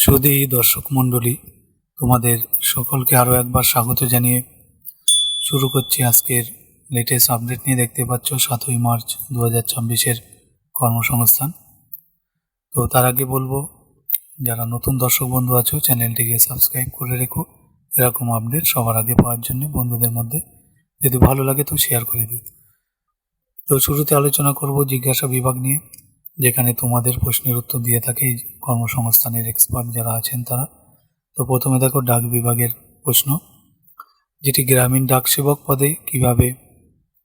সুধী দর্শক মণ্ডলী, তোমাদের সকলকে আরও একবার স্বাগত জানিয়ে শুরু করছি আজকের লেটেস্ট আপডেট নিয়ে। দেখতে পাচ্ছ 7ই মার্চ 2026-এর কর্মসংস্থান। তো তার আগে বলবো, যারা নতুন দর্শক বন্ধু আছো চ্যানেলটিকে সাবস্ক্রাইব করে রেখো এরকম আপডেট সবার আগে পাওয়ার জন্য। বন্ধুদের মধ্যে যদি ভালো লাগে তো শেয়ার করে দিও। তো শুরুতে আলোচনা করব জিজ্ঞাসা বিভাগ নিয়ে, যেখানে তোমাদের প্রশ্নের উত্তর দিয়ে থাকে এই কর্মসংস্থানের এক্সপার্ট যারা আছেন তারা। তো প্রথমে দেখো ডাক বিভাগের প্রশ্ন, যেটি গ্রামীণ ডাক সেবক পদে কিভাবে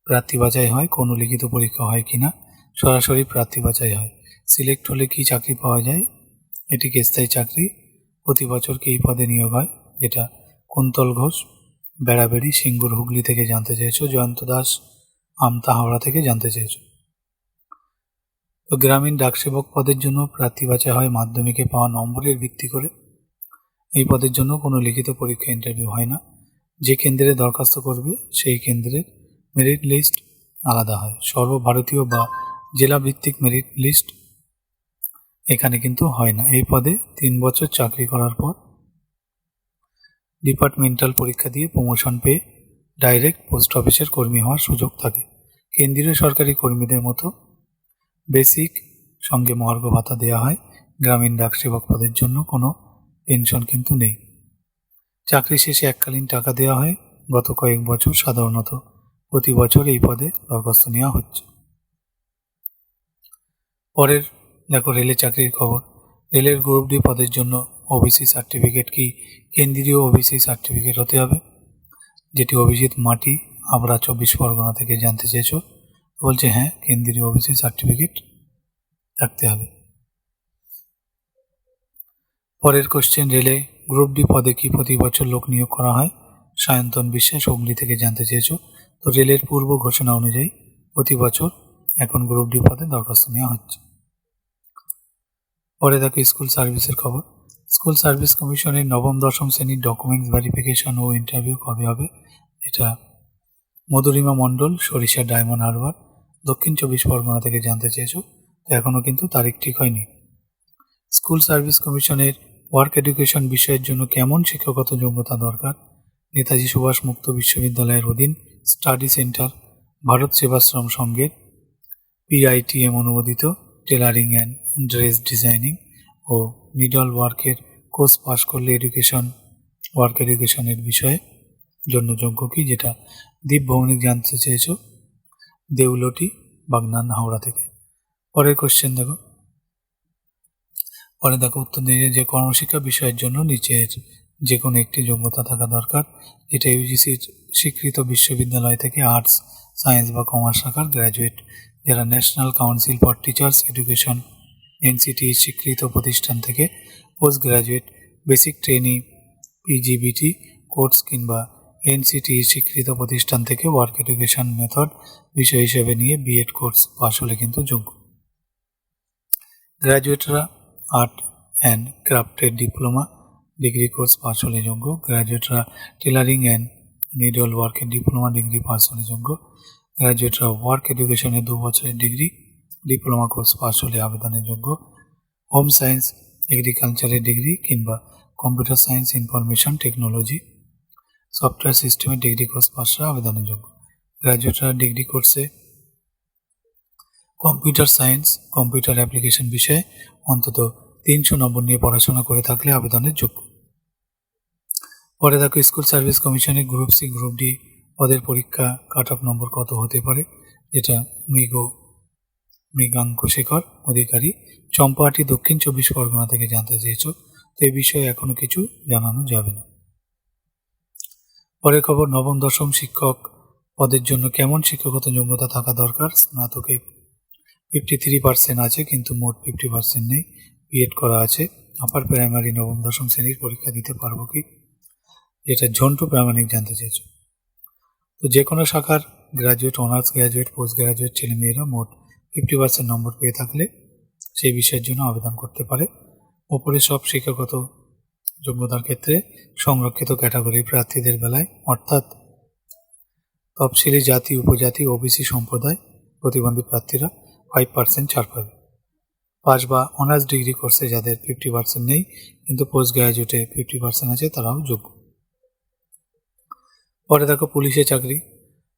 প্রার্থী বাছাই হয়, কোনো লিখিত পরীক্ষা হয় কিনা, সরাসরি প্রার্থী বাছাই হয়, সিলেক্ট হলে কি চাকরি পাওয়া যায়, এটি স্থায়ী চাকরি, প্রতি বছর কি এই পদে নিয়োগ হয়, যেটা কুন্তল ঘোষ বেড়াবেড়ি সিঙ্গুর হুগলি থেকে জানতে চেয়েছো, জয়ন্ত দাস আমতা হাওড়া থেকে জানতে চেয়েছো। তো গ্রামীণ ডাকসেবক পদের জন্য প্রার্থী বাছাই হয় মাধ্যমিকে পাওয়া নম্বরের ভিত্তি করে। এই পদের জন্য কোনো লিখিত পরীক্ষা ইন্টারভিউ হয় না। যে কেন্দ্রে দরখাস্ত করবে সেই কেন্দ্রের মেরিট লিস্ট আলাদা হয়। সর্বভারতীয় বা জেলা ভিত্তিক মেরিট লিস্ট এখানে কিন্তু হয় না। এই পদে 3 বছর চাকরি করার পর ডিপার্টমেন্টাল পরীক্ষা দিয়ে প্রমোশন পেয়ে ডাইরেক্ট পোস্ট অফিসের কর্মী হওয়ার সুযোগ থাকে। কেন্দ্রীয় সরকারি কর্মীদের মতো বেসিক সঙ্গে মহার্ঘ ভাতা দেওয়া হয়। গ্রামীণ ডাকসেবক পদের জন্য কোনো পেনশন কিন্তু নেই। চাকরি শেষে এককালীন টাকা দেওয়া হয়। গত কয়েক বছর সাধারণত প্রতি বছর এই পদে দরখাস্ত নেওয়া হচ্ছে। পরের দেখো রেলের চাকরির খবর। রেলের গ্রুপ ডি পদের জন্য ওবিসি সার্টিফিকেট কি কেন্দ্রীয় ওবিসি সার্টিফিকেট হতে হবে, যেটি অভিজিৎ মাটি হাবড়া 24 পরগনা থেকে জানতে চেয়েছো। বলছে হ্যাঁ, কেন্দ্রীয় ওবিসি সার্টিফিকেট থাকতে হবে। পরের কোশ্চেন, রেলে গ্রুপ ডি পদে কি প্রতি বছর লোক নিয়োগ করা হয়, সায়ন্তন বিশ্বাস হুগলি থেকে জানতে চেয়েছো। তো রেলের পূর্ব ঘোষণা অনুযায়ী প্রতি বছর এখন গ্রুপ ডি পদে দরখাস্ত নেওয়া হচ্ছে। পরে দেখো স্কুল সার্ভিসের খবর। স্কুল সার্ভিস কমিশনের 9ম 10ম শ্রেণীর ডকুমেন্টস ভেরিফিকেশন ও ইন্টারভিউ কবে হবে, এটা মধুরিমা মণ্ডল সরিষা ডায়মন্ড হারবার দক্ষিণ 24 পরগনা থেকে জানতে চেয়েছো। তো এখনও কিন্তু তারিখ ঠিক হয়নি। স্কুল সার্ভিস কমিশনের ওয়ার্ক এডুকেশন বিষয়ের জন্য কেমন শিক্ষাগত যোগ্যতা দরকার, নেতাজি সুভাষ মুক্ত বিশ্ববিদ্যালয়ের অধীন স্টাডি সেন্টার ভারত সেবাশ্রম সংঘের PITM অনুমোদিত টেলারিং অ্যান্ড ড্রেস ডিজাইনিং ও নিডল ওয়ার্কের কোর্স পাশ করলে ওয়ার্ক এডুকেশনের বিষয়ে জন্য যোগ্য কি, যেটা দীপ ভৌমিক জানতে চেয়েছো দেউলটি বাগনান হাওড়া থেকে। পরের কোশ্চেন দেখো, উত্তর দিয়ে যে কর্মশিক্ষা বিষয়ের জন্য নিচের যে কোনো একটি যোগ্যতা থাকা দরকার, যেটা ইউজিসির স্বীকৃত বিশ্ববিদ্যালয় থেকে আর্টস সায়েন্স বা কমার্স শাখার গ্র্যাজুয়েট, যারা national council for teachers education NCT স্বীকৃত প্রতিষ্ঠান থেকে post graduate basic trainee PGBT course কিংবা NCT স্বীকৃত প্রতিষ্ঠান থেকে ওয়ার্ক এডুকেশন মেথড বিষয় হিসেবে নিয়ে B.Ed কোর্স পাশ হলে কিন্তু যোগ্য। গ্র্যাজুয়েটরা আর্ট অ্যান্ড ক্রাফটের ডিপ্লোমা ডিগ্রি কোর্স পাশ হলে যোগ্য। গ্র্যাজুয়েটরা টেলারিং অ্যান্ড নিডল ওয়ার্কের ডিপ্লোমা ডিগ্রি পাশ হলে যোগ্য। গ্র্যাজুয়েটরা ওয়ার্ক এডুকেশনের 2 বছরের ডিপ্লোমা কোর্স পাশ হলে আবেদনের যোগ্য। হোম সায়েন্স এগ্রিকালচারের ডিগ্রি কিংবা computer science information technology software সিস্টেমের ডিগ্রি কোর্স পাশরা আবেদনের যোগ্য। গ্র্যাজুয়েটরা ডিগ্রি কোর্সে কম্পিউটার সায়েন্স কম্পিউটার অ্যাপ্লিকেশন বিষয়ে অন্তত 300 নম্বর নিয়ে পড়াশোনা করে থাকলে আবেদনের যোগ্য। পরে দেখো স্কুল সার্ভিস কমিশনের গ্রুপ সি গ্রুপ ডি পদের পরীক্ষা কাট অফ নম্বর কত হতে পারে, যেটা মৃগাঙ্ক শেখর অধিকারী চম্পাহাটি দক্ষিণ 24 পরগনা থেকে জানতে চেয়েছো। তো এই বিষয়ে এখনো কিছু জানানো যাবে না। পরের খবর, 9ম 10ম শিক্ষক পদের জন্য কেমন শিক্ষাগত যোগ্যতা থাকা দরকার, স্নাতকে 53% আছে কিন্তু মোট 50% নেই। B.Ed করা আছে। আপার প্রাইমারি 9ম 10ম শ্রেণীর পরীক্ষা দিতে পারবো কি, যেটা ঝন্টু প্রামাণিক জানতে চেয়েছো। তো যে কোনো শাখার graduate honours graduate post graduate ছেলেমেয়েরা মোট 50% নম্বর পেয়ে থাকলে সেই বিষয়ের জন্য আবেদন করতে পারে। ওপরে সব শিক্ষাগত যোগ্যতার ক্ষেত্রে সংরক্ষিত ক্যাটাগরির প্রার্থীদের বেলায় অর্থাৎ তফসিলি জাতি উপজাতি OBC সম্প্রদায় প্রতিবন্ধী প্রার্থীরা 5% ছাড় পাবে। পাস বা অনার্স ডিগ্রি কোর্সে যাদের 50% নেই কিন্তু পোস্ট গ্র্যাজুয়েটে 50% আছে তারাও যোগ্য। পরে দেখো পুলিশে চাকরি।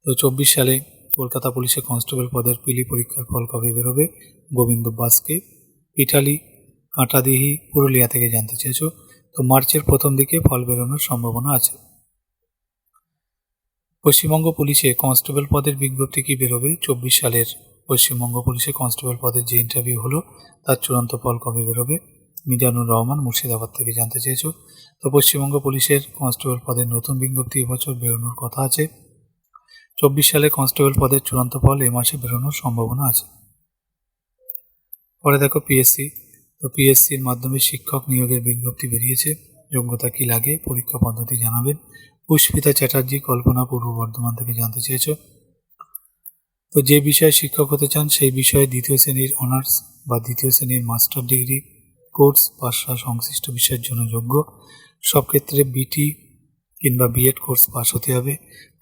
তো 24 সালে কলকাতা পুলিশে কনস্টেবল পদের পিলি পরীক্ষার ফল কবে বেরোবে? গোবিন্দ বাসকে পিঠালি কাঁটাদিহি পুরুলিয়া থেকে জানতে চেয়েছো। তো মার্চের প্রথম দিকে ফল বেরোনোর সম্ভাবনা আছে। পশ্চিমবঙ্গ পুলিশে কনস্টেবল পদের বিজ্ঞপ্তি কি বেরোবে? 24 সালের পশ্চিমবঙ্গ পুলিশে কনস্টেবল পদের যে ইন্টারভিউ হলো তার চূড়ান্ত ফল কবে বেরোবে? মিজানুর রহমান মুর্শিদাবাদ থেকে জানতে চেয়েছো। তো পশ্চিমবঙ্গ পুলিশের কনস্টেবল পদের নতুন বিজ্ঞপ্তি এবছর বেরোনোর কথা আছে। 24 সালে কনস্টেবল পদের চূড়ান্ত ফল এ মাসে বেরোনোর সম্ভাবনা আছে। পরে দেখো পিএসসি। তো পিএসসির মাধ্যমে শিক্ষক নিয়োগের বিজ্ঞপ্তি বেরিয়েছে। যোগ্যতা কি লাগে? পরীক্ষা পদ্ধতি জানাবেন। পুষ্পিতা চ্যাটার্জি কল্পনা পূর্ব বর্ধমান থেকে জানতে চেয়েছো। তো যে বিষয়ে শিক্ষক হতে চান সেই বিষয়ে দ্বিতীয় শ্রেণীর অনার্স বা দ্বিতীয় শ্রেণীর মাস্টার ডিগ্রি কোর্স পাশরা সংশ্লিষ্ট বিষয়ের জন্য যোগ্য। সব ক্ষেত্রে বিটি কিংবা বিএড কোর্স পাস হতে হবে।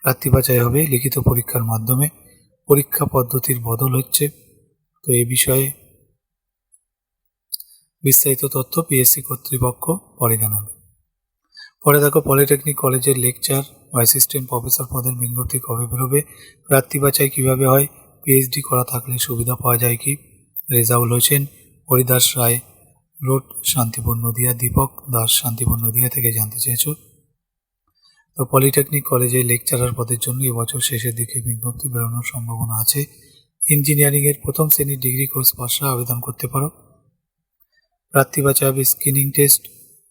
প্রার্থী বাছাই হবে লিখিত পরীক্ষার মাধ্যমে। পরীক্ষা পদ্ধতির বদল হচ্ছে। তো এই বিষয়ে বিস্তারিত তথ্য পিএসসি কর্তৃপক্ষ পরে জানাবে। পরে দেখো পলিটেকনিক কলেজের লেকচার ও অ্যাসিস্ট্যান্ট প্রফেসর পদের বিজ্ঞপ্তি কবে বেরোবে? প্রার্থী বাছাই কীভাবে হয়? পিএইচডি করা থাকলে সুবিধা পাওয়া যায় কি? রেজাউল হোসেন হরিদাস রায় রোড শান্তিপুর নদিয়া দীপক দাস শান্তিপুর নদিয়া থেকে জানতে চেয়েছো। তো পলিটেকনিক কলেজে লেকচারার পদের জন্য এবছর শেষের দিকে বিজ্ঞপ্তি বেরোনোর সম্ভাবনা আছে। ইঞ্জিনিয়ারিংয়ের প্রথম শ্রেণীর ডিগ্রি কোর্স পাশরা আবেদন করতে পারো। প্রার্থী বাছাই হবে স্ক্রিনিং টেস্ট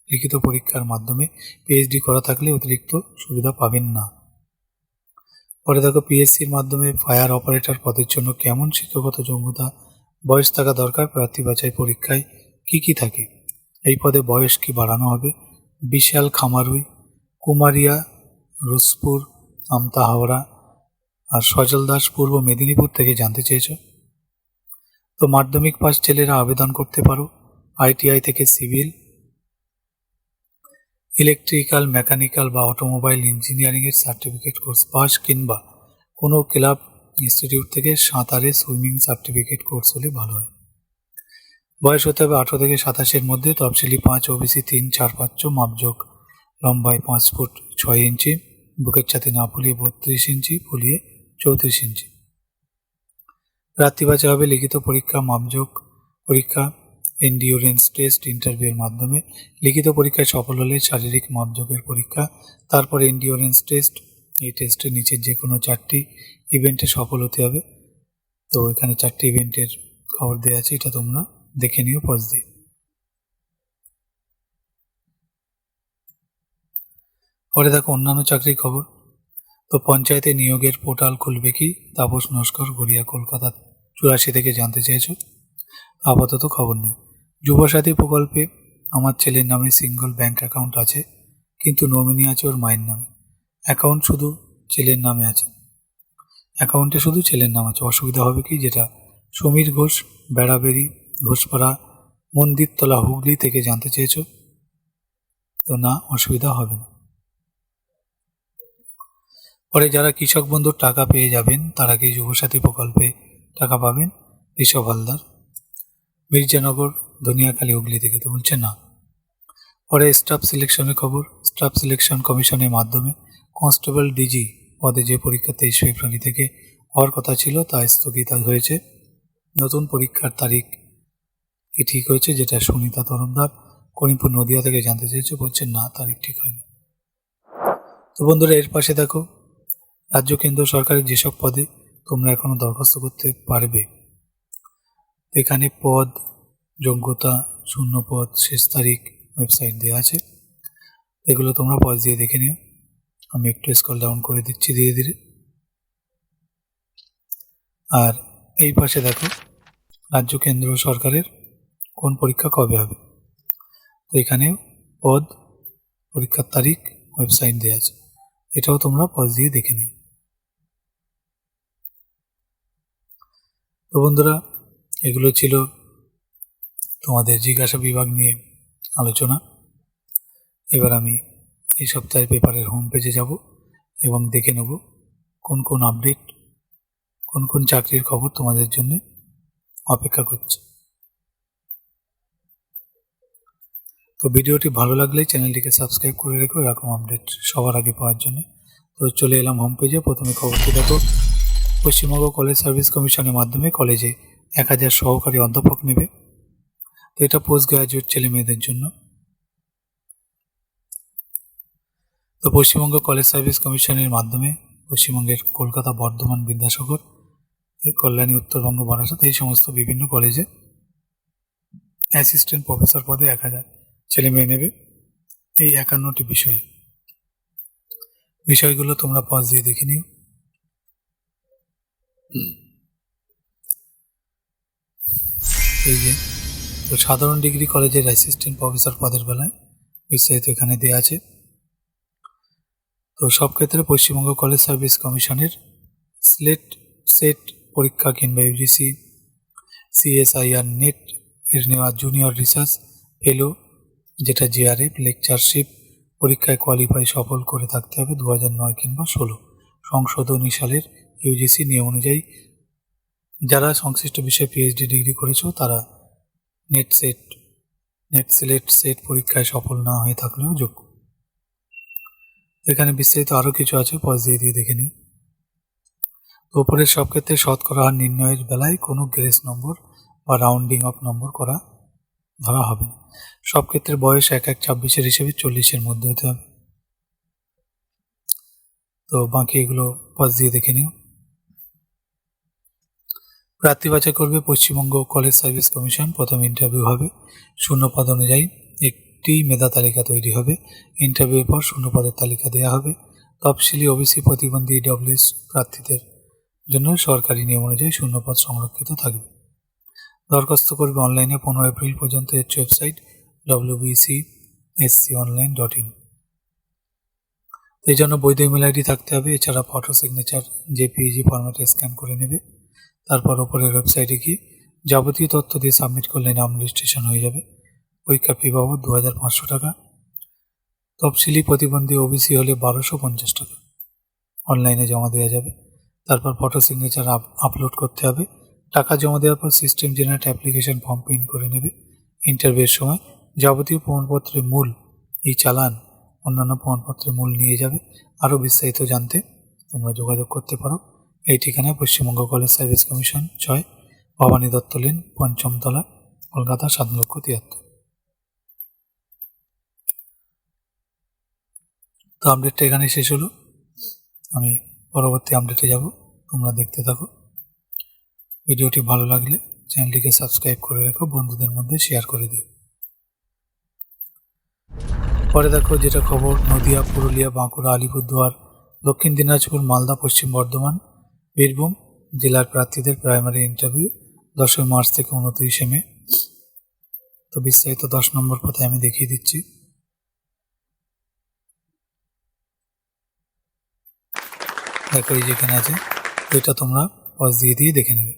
লিখিত পরীক্ষার মাধ্যমে। পিএইচডি করা থাকলে অতিরিক্ত সুবিধা পাবেন না। পরে দেখো পিএসসির মাধ্যমে ফায়ার অপারেটর পদের জন্য কেমন শিক্ষাগত যোগ্যতা বয়স থাকা দরকার? প্রার্থী বাছাই পরীক্ষায় কি থাকে? এই পদে বয়স কি বাড়ানো হবে? বিশাল খামারুই কুমারিয়া রুসপুর আমতা হাওড়া আর সজল দাস পূর্ব মেদিনীপুর থেকে জানতে চেয়েছো। তো মাধ্যমিক পাস ছেলেরা আবেদন করতে পারো। আইটিআই থেকে সিভিল ইলেকট্রিক্যাল মেকানিক্যাল বা অটোমোবাইল ইঞ্জিনিয়ারিংয়ের সার্টিফিকেট কোর্স পাস কিংবা কোনো ক্লাব ইনস্টিটিউট থেকে সাঁতারে সুইমিং সার্টিফিকেট কোর্স হলে ভালো হয়। বয়স হতে হবে 18 থেকে 27-এর মধ্যে। তফসিলি 5, ওবিসি 3, 4, 5 মাপযোগ লম্বায় 5 ফুট 6 ইঞ্চি, বুকের ছাতি না ফুলিয়ে 32 ইঞ্চি, ফুলিয়ে 34 ইঞ্চি। প্রার্থী বাছাই হবে লিখিত পরীক্ষা মাপযোগ পরীক্ষা এন্ডিওরেন্স টেস্ট ইন্টারভিউয়ের মাধ্যমে। লিখিত পরীক্ষায় সফল হলে শারীরিক মাপযোগের পরীক্ষা, তারপর এন্ডিওরেন্স টেস্ট। এই টেস্টের নিচের যে কোনো 4টি ইভেন্টে সফল হতে হবে। তো এখানে 4টি ইভেন্টের খবর দেওয়া আছে, এটা তোমরা দেখে নিও পজ দিয়ে। পরে দেখো অন্যান্য চাকরির খবর। তো পঞ্চায়েতে নিয়োগের পোর্টাল খুলবে কি? তাপস নস্কর গড়িয়া কলকাতা 84 থেকে জানতে চেয়েছো। আপাতত খবর নেই। যুবসাথী প্রকল্পে আমার ছেলের নামে সিঙ্গল ব্যাংক অ্যাকাউন্ট আছে কিন্তু নমিনি আছে ওর মায়ের নামে। অ্যাকাউন্টে শুধু ছেলের নাম আছে। অসুবিধা হবে কি? যেটা সমীর ঘোষ বেড়াবেড়ি ঘোষপাড়া মন্দিরতলা হুগলি থেকে জানতে চেয়েছো। তো না, অসুবিধা হবে না। পরে যারা কৃষক বন্ধুর টাকা পেয়ে যাবেন তারা কি যুবসাথী প্রকল্পে টাকা পাবেন? ঋষভ হালদার মির্জানগর ধনিয়াখালী হুগলি থেকে তো বলছে না। পরে স্টাফ সিলেকশনের খবর। স্টাফ সিলেকশন কমিশনের মাধ্যমে কনস্টেবল ডিজি পদে যে পরীক্ষা 23 ফেব্রুয়ারি থেকে হওয়ার কথা ছিল তা স্থগিত হয়েছে। নতুন পরীক্ষার তারিখ কি ঠিক হয়েছে? যেটা সুনিতা তরফদার করিমপুর নদিয়া থেকে জানতে চেয়েছে, বলছে না, তারিখ ঠিক হয়নি। তো বন্ধুরা, এর পাশে দেখো রাজ্য কেন্দ্র সরকারের যেসব পদে তোমরা এখনো দরখাস্ত করতে পারবে। এখানে পদ, যোগ্যতা, শূন্য পদ, শেষ তারিখ ওয়েবসাইট দেওয়া আছে। এগুলো তোমরা পজ দিয়ে দেখে নিও। আমি একটু স্ক্রল ডাউন করে দিচ্ছি ধীরে ধীরে। আর এই পাশে দেখো রাজ্য কেন্দ্র সরকারের কোন পরীক্ষা কবে হবে। তো এখানে পদ, পরীক্ষার তারিখ, ওয়েবসাইট দেওয়া আছে। এটাও তোমরা পজ দিয়ে দেখে নিও। তো বন্ধুরা, এগুলো ছিল তোমাদের জিজ্ঞাসা বিভাগ নিয়ে আলোচনা। এবার আমি এই সপ্তাহের পেপারের হোম পেজে যাব এবং দেখে নেব কোন কোন আপডেট, কোন কোন চাকরির খবর তোমাদের জন্য অপেক্ষা করছে। তো ভিডিওটি ভালো লাগলে চ্যানেলটিকে সাবস্ক্রাইব করে রেখো এরকম আপডেট সবার আগে পাওয়ার জন্য। তো চলে এলাম হোম পেজে। প্রথমে খবরটি দেখো, পশ্চিমবঙ্গ কলেজ সার্ভিস কমিশনের মাধ্যমে কলেজে 1000 সহকারী অধ্যাপক নেবে। তো এটা পোস্ট গ্রাজুয়েট ছেলে মেয়েদের জন্য। তো পশ্চিমবঙ্গ কলেজ সার্ভিস কমিশনের মাধ্যমে পশ্চিমবঙ্গের কলকাতা, বর্ধমান, বিদ্যাসাগর, কল্যাণী, উত্তরবঙ্গ, বারাসাত এই সমস্ত বিভিন্ন কলেজে অ্যাসিস্ট্যান্ট প্রফেসর পদে 1000 ছেলে মেয়ে নেবে। এই 51টি বিষয়গুলো তোমরা পজ দিয়ে দেখে নিও। এই যে তো সাধারণ ডিগ্রি কলেজের অ্যাসিস্ট্যান্ট প্রফেসর পদের বেলায় বিস্তারিত এখানে দেওয়া আছে। তো সব ক্ষেত্রে পশ্চিমবঙ্গ কলেজ সার্ভিস কমিশনের সেট পরীক্ষা কিংবা ইউজিসি, সিএসআইআর, নেট এর নেওয়া জুনিয়র রিসার্চ ফেলো, যেটা জিআরএফ, লেকচারশিপ পরীক্ষায় কোয়ালিফাই সফল করে থাকতে হবে 2009 কিংবা 16 সংশোধনী সালের ইউজিসি নিয়ম অনুযায়ী। যারা সংশ্লিষ্ট বিষয়ে পিএইচডি ডিগ্রি করেছো তারা নেট সেট পরীক্ষায় সফল না হয়ে থাকলেও যোগ্য। এখানে বিস্তারিত আরও কিছু আছে, পজ দিয়ে দেখে নিই। তো উপরের সব ক্ষেত্রে শতকরা হার নির্ণয়ের বেলায় কোনো গ্রেস নম্বর বা রাউন্ডিং অফ নম্বর ধরা হবে না। সব ক্ষেত্রে বয়স 1/1/26 হিসেবে 40-এর মধ্যে হতে হবে। তো বাকি এগুলো পজ দিয়ে দেখে নিও। প্রার্থী বাছাই করবে পশ্চিমবঙ্গ কলেজ সার্ভিস কমিশন। প্রথম ইন্টারভিউ হবে, শূন্যপদ অনুযায়ী একটি মেধা তালিকা তৈরি হবে। ইন্টারভিউর পর শূন্যপদের তালিকা দেওয়া হবে। তফসিলি, ওবিসি, প্রতিবন্ধী, ইডব্লিউএস প্রার্থীদের জন্য সরকারি নিয়ম অনুযায়ী শূন্যপদ সংরক্ষিত থাকবে। দরখাস্ত করবে অনলাইনে 15 এপ্রিল পর্যন্ত। এর ওয়েবসাইট wbcsconline.in। এই জন্য বৈধ ইমেল আইডি থাকতে হবে। এছাড়া ফটো, সিগনেচার জেপিইজি ফরম্যাটে স্ক্যান করে নেবে। তারপর ওপরের ওয়েবসাইটে গিয়ে যাবতীয় তথ্য দিয়ে সাবমিট করলে নাম রেজিস্ট্রেশন হয়ে যাবে। পরীক্ষা ফি বাবদ 2500 টাকা। তফসিলি, প্রতিবন্ধী, ওবিসি হলে 1250 টাকা অনলাইনে জমা দেওয়া যাবে। তারপর ফটো, সিগনেচার আপলোড করতে হবে। টাকা জমা দেওয়ার পর system generate application form print করে নেবে। ইন্টারভিউয়ের সময় যাবতীয় প্রমাণপত্রের মূল, এই চালান, অন্যান্য প্রমাণপত্রের মূল নিয়ে যাবে। আরও বিস্তারিত জানতে তোমরা যোগাযোগ করতে পারো এই ঠিকানায়, Paschimbanga college service commission, 6 Bhabani Dutta lane, 5ম তলা, কলকাতা 7,73,000। তো আপডেটটা এখানে শেষ হলো। আমি পরবর্তী আপডেটে যাব, তোমরা দেখতে থাকো। ভিডিওটি ভালো লাগলে চ্যানেলটিকে সাবস্ক্রাইব করে রেখো, বন্ধুদের মধ্যে শেয়ার করে দিও। পরে দেখো যেটা খবর, নদিয়া, পুরুলিয়া, বাঁকুড়া, আলিপুরদুয়ার, দক্ষিণ দিনাজপুর, মালদা, পশ্চিম বর্ধমান, বীরভূম জেলার প্রার্থীদের প্রাইমারি ইন্টারভিউ 10 মার্চ থেকে 29 মে। তো বিস্তারিত 10 নম্বর পাতায় আমি দেখিয়ে দিচ্ছি। দেখো এই যেখানে আছে, এটা তোমরা পজ দিয়ে দেখে নেবে।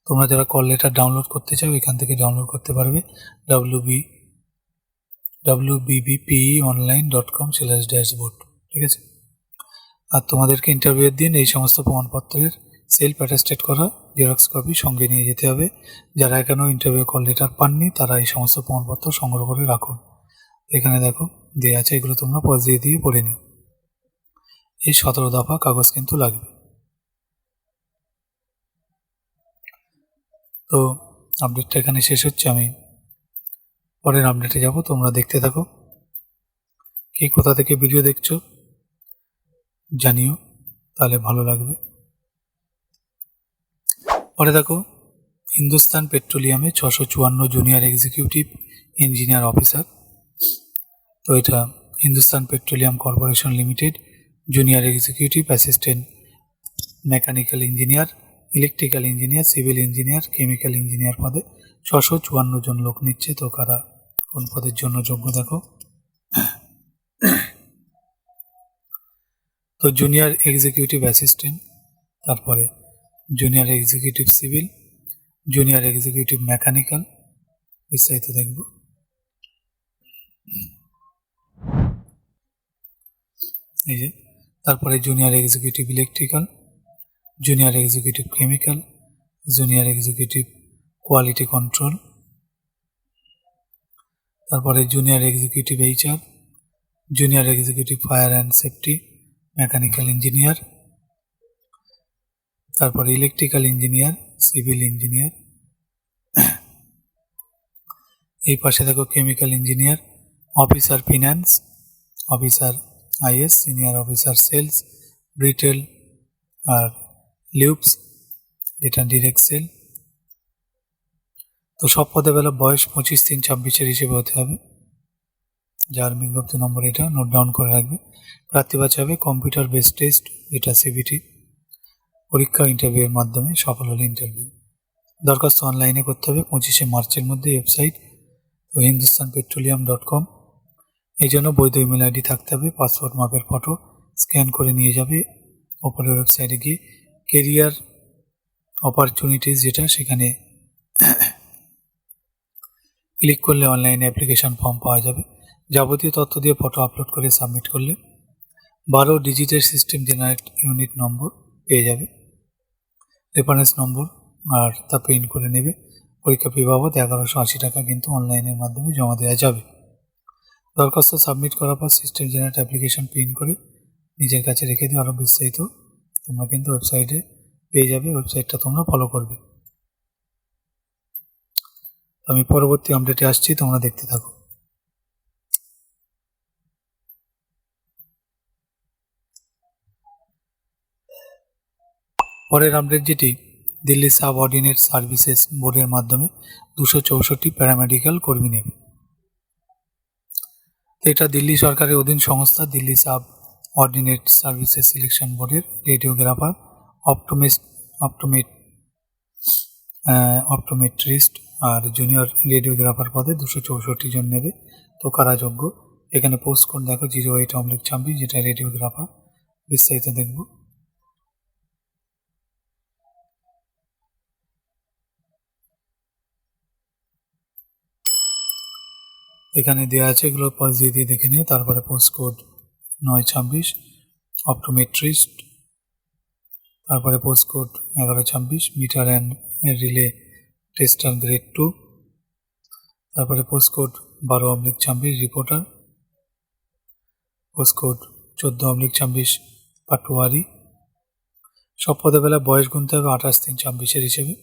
তোমরা যারা কল লেটার ডাউনলোড করতে চাও এখান থেকে ডাউনলোড করতে পারবে www.bbpeonline.com/dashboard, ঠিক আছে। আর তোমাদেরকে ইন্টারভিউয়ের দিন এই সমস্ত প্রমাণপত্রের সেলফ অ্যাটেস্টেড করা জেরক্স কপি সঙ্গে নিয়ে যেতে হবে। যারা এখনও ইন্টারভিউ কল লেটার পাননি তারা এই সমস্ত প্রমাণপত্র সংগ্রহ করে রাখুন। এখানে দেখো দেওয়া আছে, এগুলো তোমরা পজ দিয়ে পড়ে নিও। এই 17 দফা কাগজ কিন্তু লাগবে। তো আপডেটটা এখানে শেষ হচ্ছে, আমি পরের আপডেটে যাব, তোমরা দেখতে থাকো। কে কোথা থেকে ভিডিও দেখছো জানিও, তাহলে ভালো লাগবে। পরে দেখো, হিন্দুস্তান পেট্রোলিয়ামে 654 জুনিয়র এক্সিকিউটিভ ইঞ্জিনিয়ার অফিসার। তো এটা Hindustan petroleum corporation limited junior executive assistant mechanical engineer, electrical engineer, civil engineer, chemical engineer পদে 654 জন লোক নিচ্ছে। তো কারা কোন পদের জন্য যোগ্য দেখো। তো জুনিয়র এক্সিকিউটিভ অ্যাসিস্ট্যান্ট, তারপরে junior executive civil, junior executive mechanical, বিস্তারিত দেখব। এই যে তারপরে junior executive electrical, junior executive chemical, junior executive quality control, তারপরে junior executive HR, junior executive fire and safety, mechanical engineer, তারপরে ইলেকট্রিক্যাল ইঞ্জিনিয়ার, সিভিল ইঞ্জিনিয়ার, এই পাশে দেখো chemical engineer, officer finance, officer IS, senior officer sales, retail আর লিউপস যেটা direct sell. তো সব পদে বেলা বয়স 25/3/26 হিসেবে হতে হবে, যার বিজ্ঞপ্তি নম্বর এটা নোট ডাউন করে রাখবে। প্রার্থী বাছা হবে কম্পিউটার বেসড টেস্ট, যেটা সিবিটি পরীক্ষা ইন্টারভিউয়ের মাধ্যমে, সফল হলে ইন্টারভিউ। দরখাস্ত অনলাইনে করতে হবে 25শে মার্চের মধ্যে। ওয়েবসাইট তো hindustanpetroleum.com। এই জন্য বৈধ ইমেল আইডি থাকতে হবে, পাসপোর্ট মাপের ফটো স্ক্যান করে নিয়ে যাবে। ওপরের ওয়েবসাইটে গিয়ে কেরিয়ার অপরচুনিটিস যেটা, সেখানে ক্লিক করলে অনলাইনে অ্যাপ্লিকেশন ফর্ম পাওয়া যাবে। যাবতীয় তথ্য দিয়ে ফটো আপলোড করে সাবমিট করলে 12 ডিজিটের সিস্টেম জেনারেট ইউনিট নম্বর পেয়ে যাবে, রেফারেন্স নম্বর, আর তা প্রিন্ট করে নেবে। পরীক্ষা ফি বাবদ 1180 টাকা কিন্তু অনলাইনের মাধ্যমে জমা দেওয়া যাবে। দরখাস্ত সাবমিট করার পর সিস্টেম জেনারেট অ্যাপ্লিকেশন প্রিন্ট করে নিজের কাছে রেখে দিয়ে আরও বিস্তারিত তোমরা কিন্তু ওয়েবসাইটে পেয়ে যাবে। ওয়েবসাইটটা তোমরা ফলো করবে। আমি পরবর্তী আপডেটে আসছি, তোমরা দেখতে থাকো। পরের আপডেট যেটি, দিল্লি সাব অর্ডিনেট সার্ভিসেস বোর্ডের মাধ্যমে 264 প্যারামেডিক্যাল কর্মী নেবে। তো এটা দিল্লি সরকারের অধীন সংস্থা Delhi sub ordinate services selection বোর্ডের রেডিওগ্রাফার, অপটোমেট্রিস্ট আর জুনিয়র রেডিওগ্রাফার পদে 264 জন নেবে। তো কারা যোগ্য, এখানে পোস্ট কোড দেখো 08/26, যেটা রেডিওগ্রাফার। বিস্তারিত দেখব। এখানে দেওয়া আছে, এগুলো পজ দিয়ে দেখে নিও। তারপরে পোস্ট কোড 9/26 অপটোমেট্রিস্ট, তারপরে post code 11/26 meter and relay tester grade 2, তারপরে post code 12/26 reporter, post code 14/26 patwari. সব পদে বেলা বয়স গুনতে হবে 28/3/26 হিসেবে,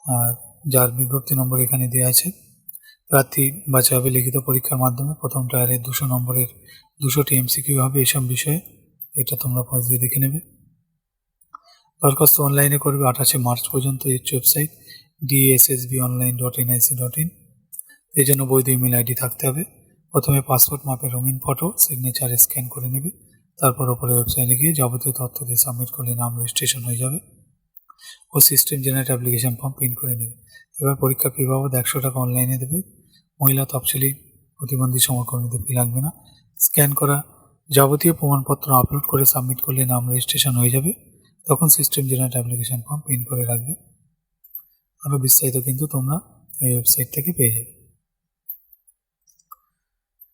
আর যার বিজ্ঞপ্তি নম্বর এখানে দেওয়া আছে। প্রার্থী বাছা হবে লিখিত পরীক্ষার মাধ্যমে। প্রথম ট্রায়ালে 200 নম্বরের 200টি এমসিকিউ হবে এইসব বিষয়ে, এটা তোমরা পজ দিয়ে দেখে নেবে। দরখাস্ত অনলাইনে করবে 28শে মার্চ পর্যন্ত। এই ওয়েবসাইট dssbonline.nic.in। এই জন্য বৈধ ইমেল আইডি থাকতে হবে। প্রথমে পাসপোর্ট মাপের রঙিন ফটো সিগনেচার স্ক্যান করে নেবে। তারপর ওপরে ওয়েবসাইটে গিয়ে যাবতীয় তথ্য দিয়ে সাবমিট করলে নাম রেজিস্ট্রেশন হয়ে যাবে ও system generate application form print করে নেবে। এবার পরীক্ষা ফি বাবদ 100 টাকা অনলাইনে দেবে। মহিলা তফসিলি প্রতিবন্ধী সমকর্মীদের ফি লাগবে না। স্ক্যান করা যাবতীয় প্রমাণপত্র আপলোড করে সাবমিট করলে নাম রেজিস্ট্রেশন হয়ে যাবে। তখন system generate application form print করে রাখবে। আরও বিস্তারিত কিন্তু তোমরা এই ওয়েবসাইট থেকে পেয়ে যাবে।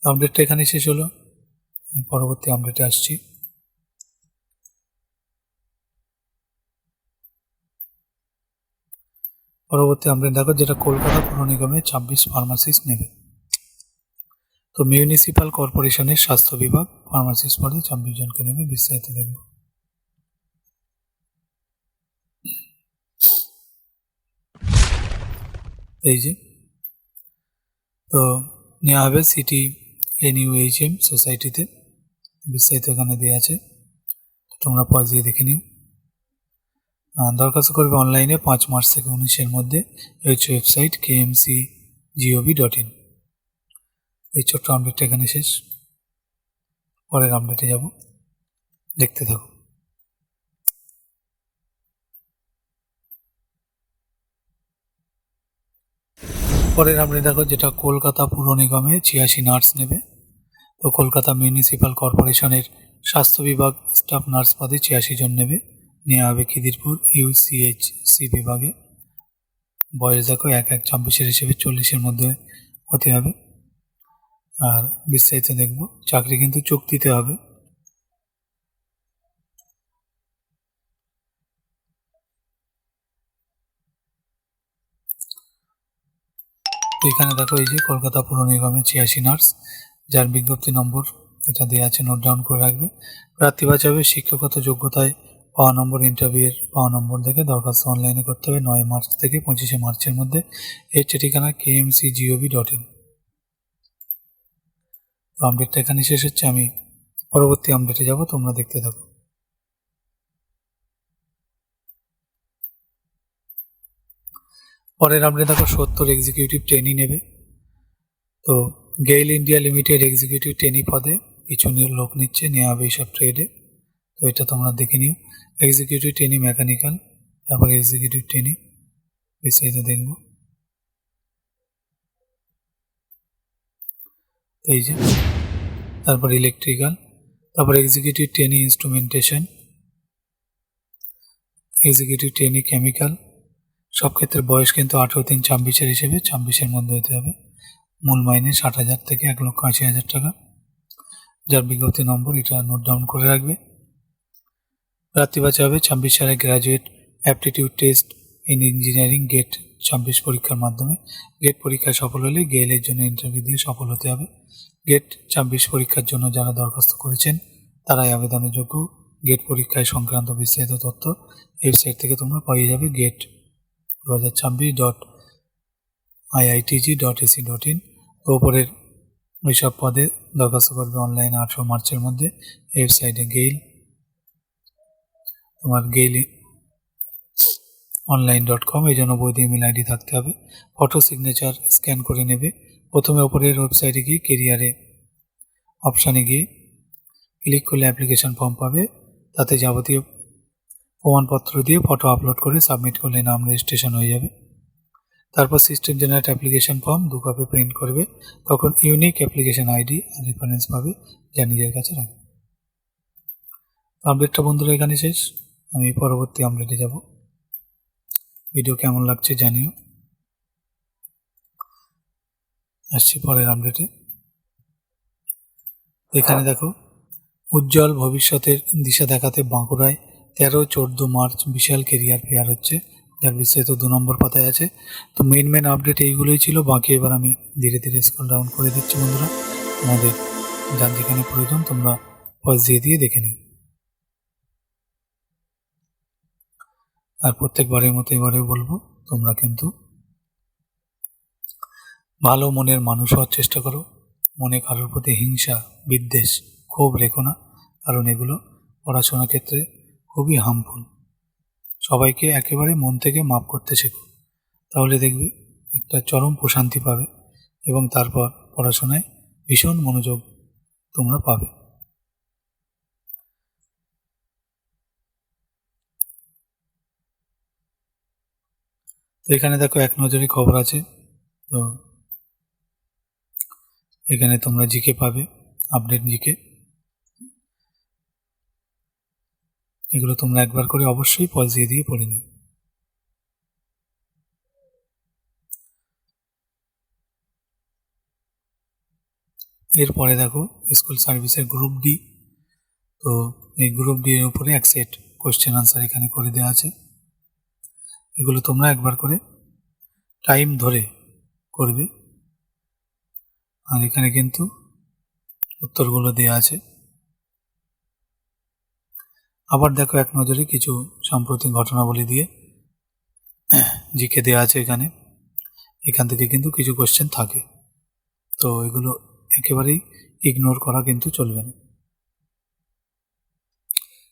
আপডেটটা এখানে শেষ হলো, আমি পরবর্তী আপডেটে আসছি। পরবর্তী আপডেট দেখো, যেটা কলকাতা পৌর নিগমে 26 ফার্মাসিস্ট নেবে। তো মিউনিসিপ্যাল কর্পোরেশনের স্বাস্থ্য বিভাগ ফার্মাসিস্ট পদে 26 জনকে নেবে। বিস্তারিত দেখব। এই যে, তো নেওয়া হবে সিটি NUHM সোসাইটিতে। বিস্তারিত এখানে দেওয়া আছে, তোমরা পজ দিয়ে দেখে নিও। দরখাস্ত করবে অনলাইনে 5 মার্চ থেকে 19-এর মধ্যে। Website kmcgov.in। এই ছোট্ট আপডেটটা এখানে শেষ। পরের আপডেটে যাব, দেখতে থাকো। পরের আপডেট দেখো, যেটা কলকাতা পৌর নিগমে 86 নার্স নেবে। তো কলকাতা মিউনিসিপ্যাল কর্পোরেশনের স্বাস্থ্য বিভাগ স্টাফ নার্স পদে 86 জন নেবে। নেওয়া হবে খিদিরপুর UCHC বিভাগে। বয়স দেখো 1/1/26 হিসেবে 40-এর মধ্যে হতে হবে। আর বিস্তারিত দেখব। চাকরি কিন্তু চুক্তিতে হবে। তো এখানে দেখো এই যে কলকাতা পুর নিগমের 86 নার্স, যার বিজ্ঞপ্তি নম্বর এটা দেওয়া আছে, নোট ডাউন করে রাখবে। প্রার্থী বাছা হবে শিক্ষাগত যোগ্যতায় পাওয়া নম্বর, ইন্টারভিউয়ের পাওয়া নম্বর দেখে দরখাস্ত অনলাইনে করতে হবে 9 মার্চ থেকে 25 মার্চের মধ্যে। এর ঠিকানা kmcgov.in। তো আপডেটটা এখানে শেষ হচ্ছে, আমি পরবর্তী আপডেটে যাব, তোমরা দেখতে থাকো। পরের আপডেট দেখো 70 এক্সিকিউটিভ ট্রেনি নেবে। তো GAIL India limited executive trainee পদে কিছু লোক নিচ্ছে, নেওয়া হবে এইসব ট্রেডে। তো এটা তোমরা দেখে নিও। এক্সিকিউটিভ ট্রেনি মেকানিক্যাল, তারপর এক্সিকিউটিভ ট্রেনি বিস্তারিত দেখব। এই যে তারপর ইলেকট্রিক্যাল, তারপর executive trainee instrumentation, executive trainee chemical. সব ক্ষেত্রে বয়স কিন্তু 18-3-26 হিসেবে 26-এর মধ্যে হতে হবে। মূল মাইনে 60,000 থেকে 1,80,000 টাকা, যার বিজ্ঞপ্তি নম্বর এটা নোট ডাউন করে রাখবে। প্রার্থী বাছা হবে 26 সালে graduate aptitude test in engineering GATE 26 পরীক্ষার মাধ্যমে। গেট পরীক্ষায় সফল হলে গেলের জন্য ইন্টারভিউ দিয়ে সফল হতে হবে। গেট 26 পরীক্ষার জন্য যারা দরখাস্ত করেছেন তারাই আবেদনের যোগ্য। গেট পরীক্ষায় সংক্রান্ত বিস্তারিত তথ্য ওয়েবসাইট থেকে তোমরা পেয়ে যাবে, gate2026.iitg.ac.in। ওপরের ওইসব পদে দরখাস্ত করবে অনলাইনে 18 মার্চের মধ্যে। ওয়েবসাইটে গেইল online.com, এই জন্য বৈধ ইমেল আইডি থাকতে হবে। ফটো সিগনেচার স্ক্যান করে নেবে। প্রথমে ওপরের ওয়েবসাইটে গিয়ে কেরিয়ারে অপশানে গিয়ে ক্লিক করলে অ্যাপ্লিকেশন ফর্ম পাবে, তাতে যাবতীয় প্রমাণপত্র দিয়ে ফটো আপলোড করে সাবমিট করলে নাম রেজিস্ট্রেশন হয়ে যাবে। তারপর system generate application form 2 copy print করবে, তখন ইউনিক অ্যাপ্লিকেশন আইডি আর রেফারেন্স পাবে, যা নিজের কাছে রাখবে। আপডেটটা বন্ধুরা এখানে শেষ, আমি পরবর্তী আপডেটে যাব। ভিডিও কেমন লাগছে জানিও। আসছি পরের আপডেটে। এখানে দেখো উজ্জ্বল ভবিষ্যতের দিশা দেখাতে বাঁকুড়ায় 13-14 মার্চ বিশাল কেরিয়ার ফেয়ার হচ্ছে, যার বিস্তারিত 2 নম্বর পাতায় আছে। তো মেন আপডেট এইগুলোই ছিল, বাকি এবার আমি ধীরে ধীরে স্ক্রল ডাউন করে দিচ্ছি। বন্ধুরা তোমাদের যার যেখানে প্রয়োজন তোমরা পজ দিয়ে দেখে নিও। আর প্রত্যেকবারের মতো এবারেও বলবো, তোমরা কিন্তু ভালো মনের মানুষ হওয়ার চেষ্টা করো। মনে কারোর প্রতি হিংসা, বিদ্বেষ, ক্ষোভ রেখো না, কারণ এগুলো পড়াশোনার ক্ষেত্রে খুবই হার্মফুল। সবাইকে একেবারে মন থেকে মাপ করতে শেখো, তাহলে দেখবে একটা চরম প্রশান্তি পাবে এবং তারপর পড়াশোনায় ভীষণ মনোযোগ তোমরা পাবে। তো এখানে দেখো এক নজরে খবর আছে। তো এখানে তোমরা জিকে পাবে, আপডেট জিকে, এগুলো তোমরা একবার করে অবশ্যই পজ দিয়ে পড়ে নিও। এরপরে দেখো স্কুল সার্ভিসের গ্রুপ ডি। তো এই গ্রুপ ডি এর উপরে এক সেট কোশ্চেন আনসার এখানে করে দেওয়া আছে, এগুলো তোমরা একবার করে টাইম ধরে করবে। আর এখানে কিন্তু উত্তরগুলো দেওয়া আছে। আবার দেখো এক নজরে কিছু সাম্প্রতিক ঘটনাবলী দিয়ে জিকে দেওয়া আছে এখান থেকে কিন্তু কিছু কোশ্চেন থাকে, তো এগুলো একেবারেই ইগনোর করা কিন্তু চলবে না।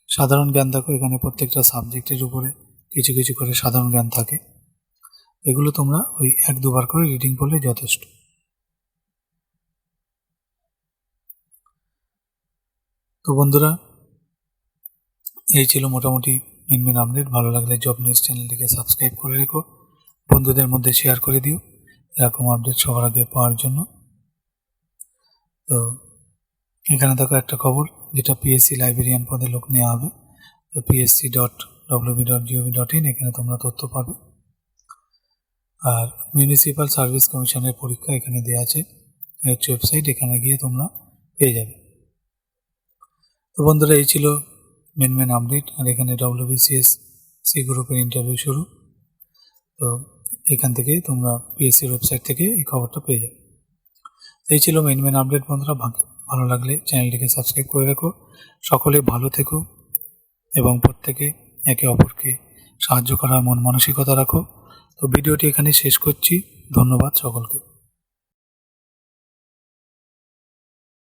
সাধারণ জ্ঞান দেখো, এখানে প্রত্যেকটা সাবজেক্টের উপরে কিছু কিছু করে সাধারণ জ্ঞান থাকে, এগুলো তোমরা ওই 1-2 বার করে রিডিং করলে যথেষ্ট। তো বন্ধুরা এই ছিল মোটামুটি মেন আপডেট। ভালো লাগলে জব নিউজ চ্যানেলটিকে সাবস্ক্রাইব করে রেখো, বন্ধুদের মধ্যে শেয়ার করে দিও এরকম আপডেট সবার আগে পাওয়ার জন্য। তো এখানে দেখো একটা খবর, যেটা পিএসসি লাইব্রেরিয়ান পদে লোক নেওয়া হবে। তো psc.wb.gov.in, এখানে তোমরা তথ্য পাবে। আর মিউনিসিপ্যাল সার্ভিস কমিশনের পরীক্ষা এখানে দেওয়া আছে, ওয়েবসাইট, এখানে গিয়ে তোমরা পেয়ে যাবে। তো বন্ধুরা এই ছিল মেন আপডেট। আর এখানে WBCS গ্রুপের ইন্টারভিউ শুরু। তো এখান থেকে তোমরা পিএসসির ওয়েবসাইট থেকে এই খবরটা পেয়ে যাবে। এই ছিল মেন আপডেট বন্ধুরা। ভালো লাগলে চ্যানেলটিকে সাবস্ক্রাইব করে রাখো। সকলে ভালো থেকো এবং প্রত্যেকে একে অপরকে সাহায্য করার মন মানসিকতা রাখো। তো ভিডিওটি এখানে শেষ করছি। ধন্যবাদ সকলকে।